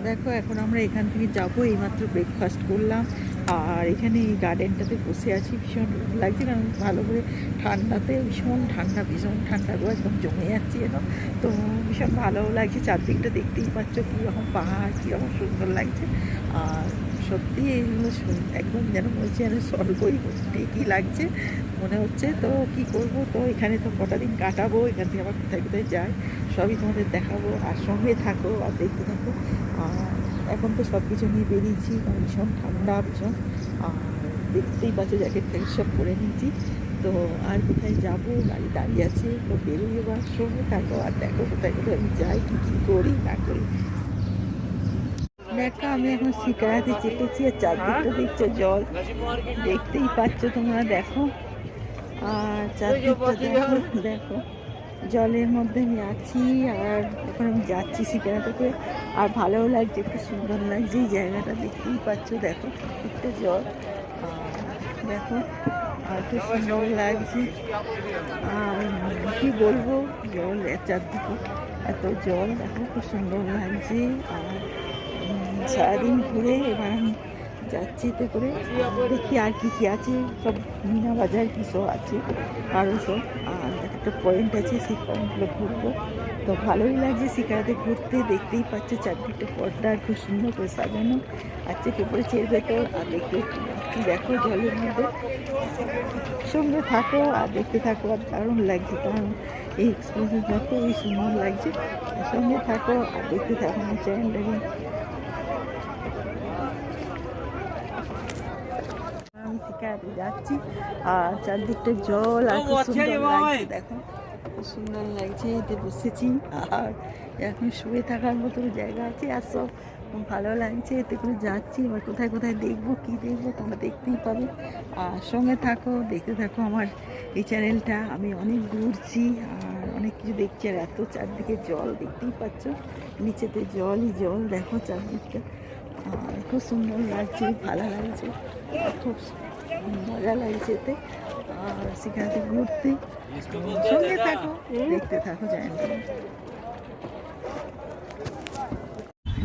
দেখো এখন আমরা এখান থেকে যাবো, এইমাত্র ব্রেকফাস্ট করলাম আর এখানে এই গার্ডেনটাতে বসে আছি। ভীষণ লাগছে কারণ ভালো করে ঠান্ডাতে ভীষণ ঠান্ডা, ভীষণ ঠান্ডা গো, একদম জমে যাচ্ছে যেন। তো ভীষণ ভালোও লাগছে, চারদিকটা দেখতেই পাচ্ছ কীরকম পাহাড়, কীরকম সুন্দর লাগছে। আর সত্যি এইগুলো একদম যেন বলছি যেন স্বর্গই ঠিকই লাগছে মনে হচ্ছে। তো কি করব, তো এখানে তো কটা দিন কাটাবো, এখান থেকে আবার কোথায় কোথায় যাই সবই তোমাদের দেখাবো, আর সঙ্গে থাকো আর দেখতে থাকো। আর এখন তো সব কিছু নিয়ে বেরিয়েছি কারণ ভীষণ ঠান্ডা, ভীষণ। আর দেখতেই পাচ্ছ জ্যাকেট ফ্যাকেট সব পরে নিয়েছি। তো আর কোথায় যাবো, গাড়ি দাঁড়িয়ে আছে, তো বেরোই এবার, সঙ্গে থাকো আর দেখো কোথায় কোথায় আমি যাই, কী কী করি না করি। দেখো আমি এখন শিকারাতে চেপেছি আর চারদিকটা দেখছো জল, দেখতেই পাচ্ছ তোমরা, দেখো। আর চারদিকটা দেখো, দেখো জলের মধ্যে আমি আছি আর এখন আমি যাচ্ছি শিকারাতে করে। আর ভালোও লাগছে, খুব সুন্দর লাগছে এই জায়গাটা, দেখতেই পাচ্ছ, দেখো একটা জল, দেখো আর খুব সুন্দর লাগছে। আর কী বলবো, জল চারদিকে এত জল, দেখো খুব সুন্দর লাগছে। আর সারাদিন ঘুরে এবার আমি যাচ্ছি এতে করে, দেখি আর কি কি আছে, সব মিনা বাজার কী সব আছে আরও সব। আর একটা পয়েন্ট আছে, সেই পয়েন্টগুলো ঘুরবো। তো ভালোই লাগছে শিকারাতে ঘুরতে, দেখতেই পাচ্ছে চারদিকটা পর্দা খুব সুন্দর করে সাজানো, আর চেপে পড়েছে এর ভেতর। আর দেখতে দেখো জলের মধ্যে, সঙ্গে থাকো আর দেখতে থাকো, আর দারুণ লাগছে কারণ এই এক্সপিরিয়েন্স খুবই সুন্দর লাগছে। সঙ্গে থাকো আর দেখতে থাকো আমার চ্যানেলটাকে। আমি শিকারাতে যাচ্ছি আর চারদিকটা জল আর খুব সুন্দর লাগছে, দেখো খুব সুন্দর লাগছে। এতে বসেছি আর এখন শুয়ে থাকার মতো জায়গা আছে, আর সব ভালো লাগছে। এতে করে যাচ্ছি, এবার কোথায় কোথায় দেখবো, কী দেখবো তোমরা দেখতেই পাবে। আর সঙ্গে থাকো, দেখতে থাকো আমার এই চ্যানেলটা। আমি অনেক ঘুরছি আর অনেক কিছু দেখছি, আর এত চারদিকে জল দেখতেই পাচ্ছ, নিচেতে জলই জল, দেখো চারদিকটা। আর খুব সুন্দর লাগছে, ভালো লাগছে, খুব মজা লাগছে এতে। আর সেখানে ঘুরতে, সঙ্গে থাকো দেখতে থাকো চ্যানেলটা।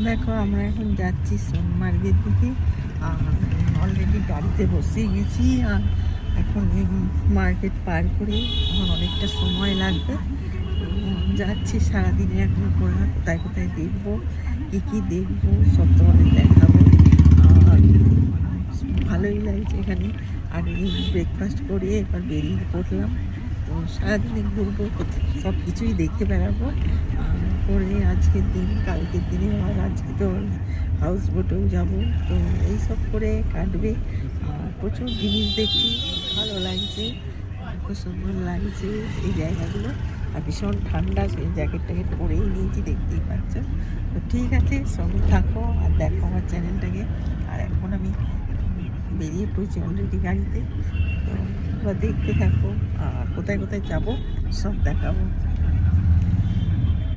দেখো আমরা এখন যাচ্ছি সোনমার্গের দিকে, আর অলরেডি গাড়িতে বসে গেছি। আর এখন মার্কেট পার করে এখন অনেকটা সময় লাগবে। যাচ্ছি সারাদিনে এখন ঘোরা, কোথায় কোথায় দেখবো, কী কী দেখবো সব তোমাদের দেখাবো। আর ভালোই লাগছে এখানে। আর এই ব্রেকফাস্ট করে এবার বেরিয়ে পড়লাম, তো সারাদিনে ঘুরবো, সব কিছুই দেখে বেড়াবো। করে আজকের দিন, কালকের দিনে আর আজকে তো হাউস বোটেও যাবো, তো এইসব করে কাটবে। আর প্রচুর জিনিস দেখছি, ভালো লাগছে, খুব সুন্দর লাগছে এই জায়গাগুলো। আর ভীষণ ঠান্ডা, সেই জ্যাকেট পরেই নিয়েছি, দেখতেই পাচ্ছ। তো ঠিক আছে, সঙ্গে থাকো আর দেখো আমার চ্যানেলটাকে। আর এখন আমি বেরিয়ে পড়েছি অলরেডি গাড়িতে, তো দেখতে থাকো আর কোথায় কোথায় যাবো সব দেখাবো।